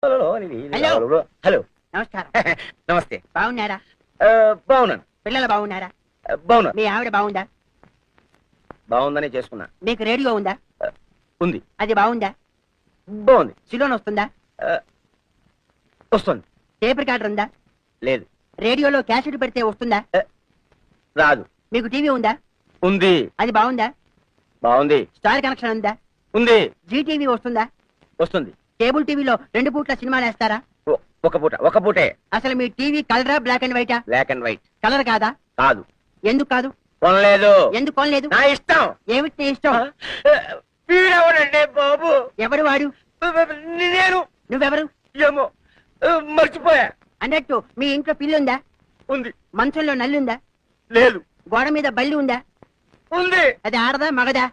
Hello hello నమస్కారం. నమస్తే. బాగున్నారా? బాగున్నాను. పిల్లలు బాగున్నారా? బాగున్నా. మీ ఆవిడ బాగుందా? బాగుందనే చేసుకున్నా. మీకు రేడియో ఉందా? ఉంది. అది బాగుందా? బాగుంది. సిలోన్ వస్తుందా? వస్తుంది. టేప్ రికార్డర్ ఉందా? లేదు. రేడియోలో క్యాసెట్ పెడితే వస్తుందా? రాదు. మీకు టీవీ ఉందా? ఉంది. అది బాగుందా? బాగుంది. స్టార్ కనెక్షన్ ఉందా? ఉంది. జీ టీవీ వస్తుందా? వస్తుంది. కేబుల్ టీవీలో 2 పూట్ల సినిమాలు వేస్తారా? ఒక పూటే. అసలు మీ టీవీ కలరా బ్లాక్ అండ్ వైటా? Black and white. కలర్ కాదా? కాదు. ఎందుకు కాదు? కొనలేదు. ఎందుకు కొనలేదు? నా ఇష్టం. ఏమిటి నీ ఇష్టం? వీడెవడండి బాబు? ఎవరు వాడు? నేను. నువ్వెవరు? ఏమో మర్చిపోయా. అన్నట్టు మీ ఇంట్లో పిల్లుందా? ఉంది. మంచంలో నల్లుందా? లేదు. గోడ మీద బల్లి ఉందా? ఉంది. అది ఆడదా మగదా?